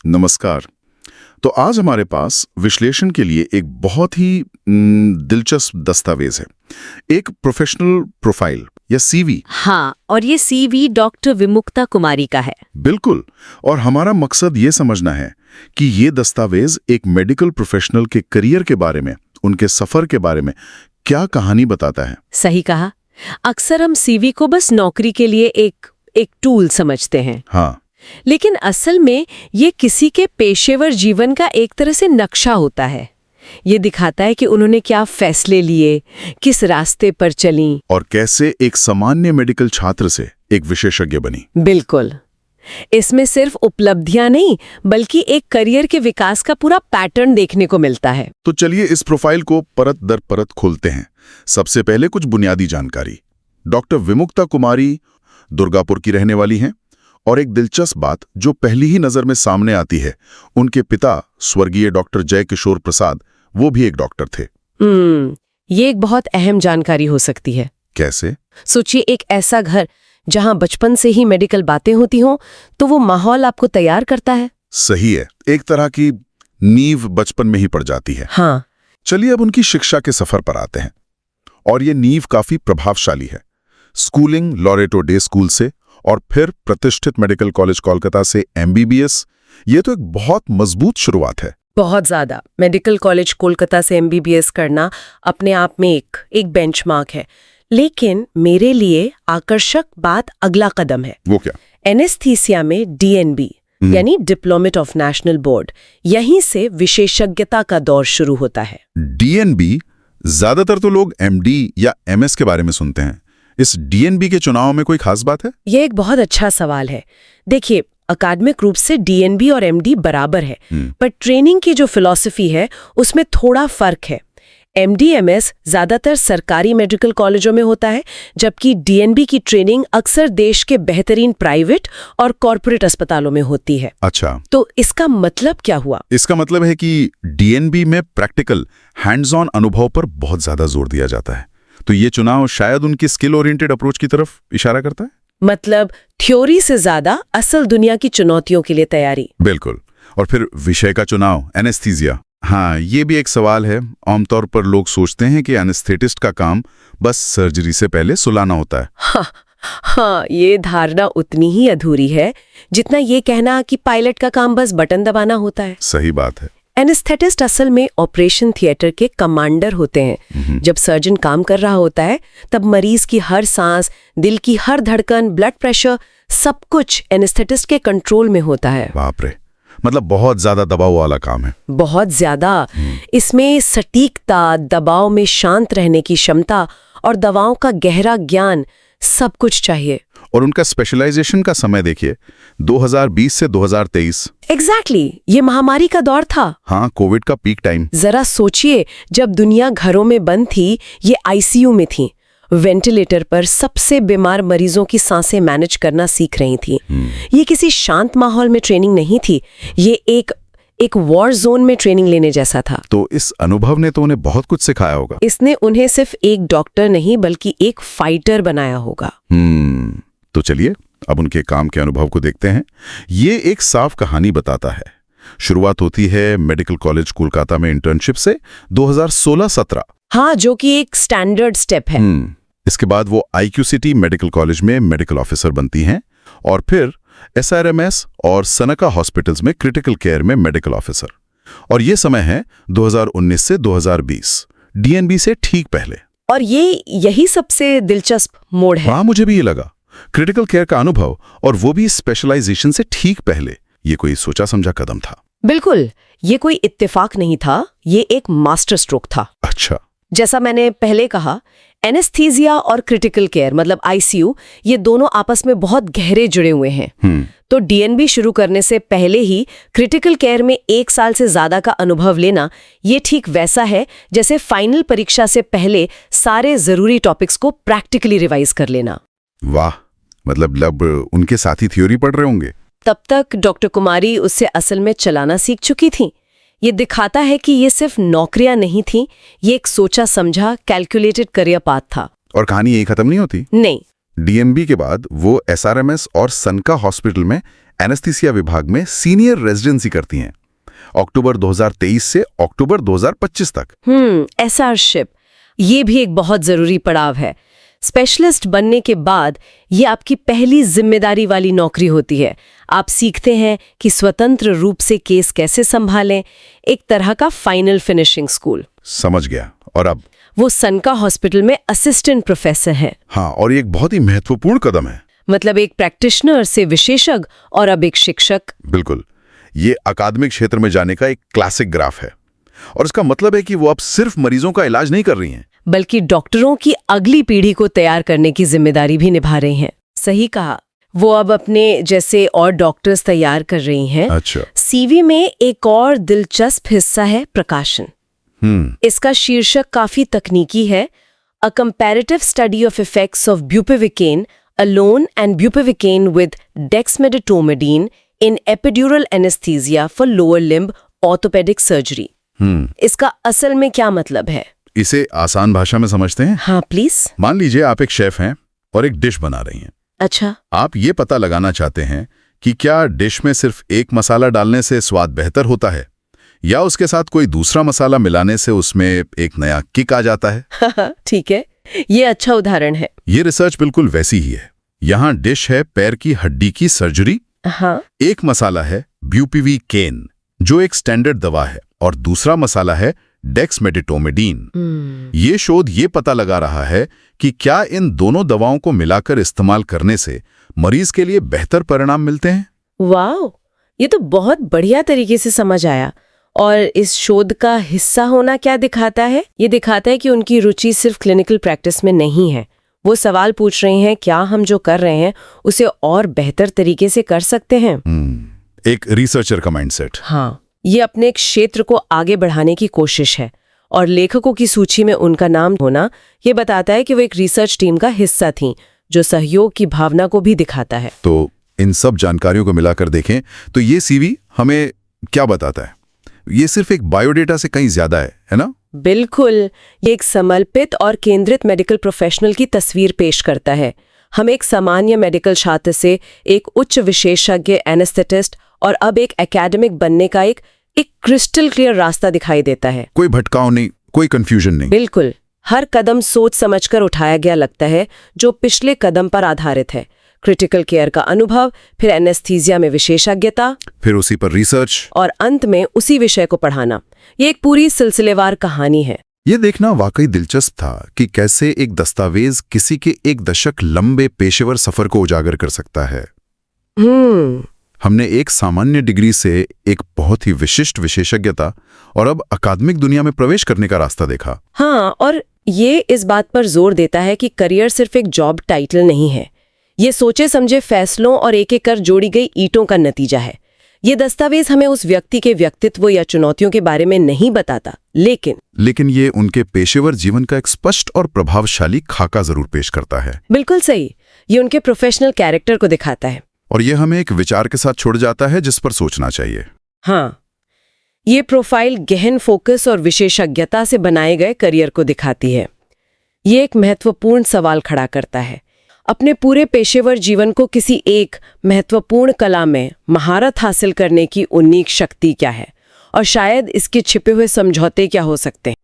नमस्कार। तो आज हमारे पास विश्लेषण के लिए एक बहुत ही दिलचस्प दस्तावेज है, एक प्रोफेशनल प्रोफाइल या सीवी। हाँ, और ये सीवी डॉक्टर विमुक्ता कुमारी का है। बिल्कुल। और हमारा मकसद ये समझना है कि ये दस्तावेज एक मेडिकल प्रोफेशनल के करियर के बारे में, उनके सफर के बारे में क्या कहानी बताता है। सही कहा। अक्सर हम सीवी को बस नौकरी के लिए एक टूल समझते हैं। हाँ, लेकिन असल में ये किसी के पेशेवर जीवन का एक तरह से नक्शा होता है। ये दिखाता है कि उन्होंने क्या फैसले लिए, किस रास्ते पर चलीं। और कैसे एक सामान्य मेडिकल छात्र से एक विशेषज्ञ बनी। बिल्कुल। इसमें सिर्फ उपलब्धियां नहीं, बल्कि एक करियर के विकास का पूरा पैटर्न देखने को मिलता है। तो चलिए इस प्रोफाइल को परत दर परत खोलते हैं। सबसे पहले कुछ बुनियादी जानकारी। डॉक्टर विमुक्ता कुमारी दुर्गापुर की रहने वाली हैं, और एक दिलचस्प बात जो पहली ही नजर में सामने आती है, उनके पिता स्वर्गीय डॉक्टर जय किशोर प्रसाद, वो भी एक डॉक्टर थे। ये एक बहुत अहम जानकारी हो सकती है। कैसे? सोचिए, एक ऐसा घर जहां बचपन से ही मेडिकल बातें होती हों, तो वो माहौल आपको तैयार करता है। सही है, एक तरह की नींव बचपन में ही पड़ जाती है। हाँ। चलिए अब उनकी शिक्षा के सफर पर आते हैं, और ये नींव काफी प्रभावशाली है। स्कूलिंग लॉरेटो डे स्कूल से, और फिर प्रतिष्ठित मेडिकल कॉलेज कोलकाता से एमबीबीएस। ये तो एक बहुत मजबूत शुरुआत है। बहुत ज्यादा। मेडिकल कॉलेज कोलकाता से एमबीबीएस करना अपने आप में एक बेंचमार्क है। लेकिन मेरे लिए आकर्षक बात अगला कदम है। वो क्या? एनेस्थीसिया में डीएनबी यानी डिप्लोमेट ऑफ नेशनल बोर्ड, यहीं से विशेषज्ञता का दौर शुरू होता है। डीएनबी, ज्यादातर तो लोग एमडी या एमएस के बारे में सुनते हैं। इस डीएनबी के चुनाव में कोई खास बात है? ये एक बहुत अच्छा सवाल है। देखिए, अकादमिक रूप से डीएनबी और एमडी बराबर है, पर ट्रेनिंग की जो फिलॉसफी है उसमें थोड़ा फर्क है। एमडीएमएस ज्यादातर सरकारी मेडिकल कॉलेजों में होता है, जबकि डीएनबी की ट्रेनिंग अक्सर देश के बेहतरीन प्राइवेट और कॉरपोरेट अस्पतालों में होती है। अच्छा, तो इसका मतलब क्या हुआ? इसका मतलब है कि डीएनबी में प्रैक्टिकल हैंड्स ऑन अनुभव पर बहुत ज्यादा जोर दिया जाता है। तो ये चुनाव शायद उनकी स्किल ओरिएंटेड अप्रोच की तरफ इशारा करता है। मतलब थ्योरी से ज्यादा असल दुनिया की चुनौतियों के लिए तैयारी। बिल्कुल। और फिर विषय का चुनाव, एनेस्थीसिया। हाँ, ये भी एक सवाल है। आमतौर पर लोग सोचते हैं कि एनेस्थेटिस्ट का काम बस सर्जरी से पहले सुलाना होता है। हाँ, ये धारणा उतनी ही अधूरी है जितना ये कहना कि पायलट का काम बस बटन दबाना होता है। सही बात है। एनेस्थेटिस्ट असल में ऑपरेशन थिएटर के कमांडर होते हैं। जब सर्जन काम कर रहा होता है, तब मरीज की हर सांस, दिल की हर धड़कन, ब्लड प्रेशर, सब कुछ एनेस्थेटिस्ट के कंट्रोल में होता है। बाप रे, मतलब बहुत ज्यादा दबाव वाला काम है। बहुत ज्यादा। इसमें सटीकता, दबाव में शांत रहने की क्षमता और दवाओं का गहरा ज्ञान, सब कुछ चाहिए। और उनका स्पेशलाइजेशन का समय देखिए, 2020 से 2023। एग्जैक्टली, ये महामारी का दौर था। हाँ, कोविड का पीक टाइम। जरा सोचिए, जब दुनिया घरों में बंद थी, ये आईसीयू में थी, वेंटिलेटर पर सबसे बीमार मरीजों की सांसें मैनेज करना सीख रही थी। ये किसी शांत माहौल में ट्रेनिंग नहीं थी, ये एक वॉर जोन में ट्रेनिंग लेने जैसा था। तो इस अनुभव ने तो उन्हें बहुत कुछ सिखाया होगा। इसने उन्हें सिर्फ एक डॉक्टर नहीं, बल्कि एक फाइटर बनाया होगा। तो चलिए अब उनके काम के अनुभव को देखते हैं। ये एक साफ कहानी बताता है। शुरुआत होती है मेडिकल कॉलेज कोलकाता में इंटर्नशिप से 2016-17। हाँ, जो कि एक स्टैंडर्ड स्टेप है। इसके बाद वो आईक्यूसिटी मेडिकल कॉलेज में मेडिकल ऑफिसर बनती हैं, और फिर एसआरएमएस और सनका हॉस्पिटल्स में क्रिटिकल केयर में मेडिकल ऑफिसर। और ये समय है 2019 से 2020, डीएनबी से ठीक पहले। और यही सबसे दिलचस्प मोड़ है। हाँ, मुझे भी ये लगा। क्रिटिकल केयर का अनुभव, और वो भी स्पेशलाइजेशन से ठीक पहले। ये कोई सोचा समझा कदम था। बिल्कुल, ये कोई इत्तेफाक नहीं था, ये एक मास्टर स्ट्रोक था। अच्छा। जैसा मैंने पहले कहा, एनेस्थीसिया और क्रिटिकल केयर मतलब आईसीयू, ये दोनों आपस में बहुत गहरे जुड़े हुए हैं। तो डीएनबी शुरू करने से पहले ही क्रिटिकल केयर में 1 साल से ज्यादा का अनुभव लेना, ये ठीक वैसा है जैसे फाइनल परीक्षा से पहले सारे जरूरी टॉपिक्स को प्रैक्टिकली रिवाइज कर लेना। वाह, मतलब उनके साथी थ्योरी पढ़ रहे होंगे। तब तक डॉक्टर कुमारी उससे असल में चलाना सीख चुकी थी। ये दिखाता है कि ये सिर्फ नौकरियां नहीं थी, ये एक सोचा समझा कैलकुलेटेड करियर पाथ था। और कहानी यही खत्म नहीं होती। नहीं, डीएनबी के बाद वो एसआरएमएस और सनका हॉस्पिटल में एनेस्थीसिया विभाग में सीनियर रेजिडेंसी करती हैं, अक्टूबर 2023 से अक्टूबर 2025 तक। एसआरशिप, ये भी एक बहुत जरूरी पड़ाव है। स्पेशलिस्ट बनने के बाद ये आपकी पहली जिम्मेदारी वाली नौकरी होती है। आप सीखते हैं कि स्वतंत्र रूप से केस कैसे संभालें, एक तरह का फाइनल फिनिशिंग स्कूल। समझ गया। और अब वो सनका हॉस्पिटल में असिस्टेंट प्रोफेसर हैं। हाँ, और ये एक बहुत ही महत्वपूर्ण कदम है। मतलब एक प्रैक्टिशनर से विशेषज्ञ और अब एक शिक्षक। बिल्कुल, ये अकादमिक क्षेत्र में जाने का एक क्लासिक ग्राफ है। और इसका मतलब है कि वो अब सिर्फ मरीजों का इलाज नहीं कर रही हैं, बल्कि डॉक्टरों की अगली पीढ़ी को तैयार करने की जिम्मेदारी भी निभा रही हैं। सही कहा, वो अब अपने जैसे और डॉक्टर्स तैयार कर रही हैं। अच्छा। सीवी में एक और दिलचस्प हिस्सा है प्रकाशन। इसका शीर्षक काफी तकनीकी है, a comparative study of effects of bupivacaine alone and bupivacaine with dexmedetomidine in epidural anaesthesia for lower limb orthopaedic surgery. इसका असल में क्या मतलब है? इसे आसान भाषा में समझते हैं? हाँ प्लीज। मान लीजिए आप एक शेफ हैं और एक डिश बना रही हैं। अच्छा। आप ये पता लगाना चाहते हैं कि क्या डिश में सिर्फ एक मसाला डालने से स्वाद बेहतर होता है या उसके साथ कोई दूसरा मसाला मिलाने से उसमें एक नया किक आ जाता है। ठीक है, ये अच्छा उदाहरण है। ये रिसर्च बिल्कुल वैसी ही है। यहाँ डिश है पैर की हड्डी की सर्जरी। हाँ। एक मसाला है ब्यूपिविकेन जो एक स्टैंडर्ड दवा है और दूसरा मसाला है डेक्समेडेटोमेडीन। ये शोध ये पता लगा रहा है कि क्या इन दोनों दवाओं को मिलाकर इस्तेमाल करने से मरीज के लिए बेहतर परिणाम मिलते हैं। वाह, ये तो बहुत बढ़िया तरीके से समझ आया। और इस शोध का हिस्सा होना क्या दिखाता है? ये दिखाता है कि उनकी रुचि सिर्फ क्लिनिकल प्रैक्टिस में नहीं है। वो सवाल पूछ रहे हैं, क्या हम जो कर रहे हैं उसे और बेहतर तरीके से कर सकते हैं। एक रिसर्चर का माइंडसेट। हाँ, ये अपने क्षेत्र को आगे बढ़ाने की कोशिश है और लेखकों की सूची में उनका नाम होना ये बताता है कि वो एक रिसर्च टीम का हिस्सा थीं, जो सहयोग की भावना को भी दिखाता है। तो इन सब जानकारियों को मिलाकर देखें तो ये सीवी हमें क्या बताता है? ये सिर्फ एक बायोडेटा से कहीं ज्यादा है ना? बिल्कुल, ये एक समर्पित और केंद्रित मेडिकल प्रोफेशनल की तस्वीर पेश करता है। हम एक सामान्य मेडिकल छात्र से एक उच्च विशेषज्ञ एनेस्थेटिस्ट और अब एक एकेडमिक बनने का एक क्रिस्टल क्लियर रास्ता दिखाई देता है। कोई भटकाव नहीं, कोई कंफ्यूजन नहीं। बिल्कुल, हर कदम सोच समझकर उठाया गया लगता है, जो पिछले कदम पर आधारित है। क्रिटिकल केयर का अनुभव, फिर एनेस्थीसिया में विशेषज्ञता, फिर उसी पर रिसर्च और अंत में उसी विषय को पढ़ाना। ये एक पूरी सिलसिलेवार कहानी है। ये देखना वाकई दिलचस्प था कि कैसे एक दस्तावेज किसी के एक दशक लंबे पेशेवर सफर को उजागर कर सकता है। हमने एक सामान्य डिग्री से एक बहुत ही विशिष्ट विशेषज्ञता और अब अकादमिक दुनिया में प्रवेश करने का रास्ता देखा। हाँ, और ये इस बात पर जोर देता है कि करियर सिर्फ एक जॉब टाइटल नहीं है। ये सोचे समझे फैसलों और एक एक कर जोड़ी गई ईंटों का नतीजा है। ये दस्तावेज हमें उस व्यक्ति के व्यक्तित्व या चुनौतियों के बारे में नहीं बताता, लेकिन ये उनके पेशेवर जीवन का एक स्पष्ट और प्रभावशाली खाका जरूर पेश करता है। बिल्कुल सही, ये उनके प्रोफेशनल कैरेक्टर को दिखाता है और ये हमें एक विचार के साथ छोड़ जाता है जिस पर सोचना चाहिए। हाँ, ये प्रोफाइल गहन फोकस और विशेषज्ञता से बनाए गए करियर को दिखाती है। ये एक महत्वपूर्ण सवाल खड़ा करता है, अपने पूरे पेशेवर जीवन को किसी एक महत्वपूर्ण कला में महारत हासिल करने की उन्नीक शक्ति क्या है, और शायद इसके छिपे हुए समझौते क्या हो सकते हैं।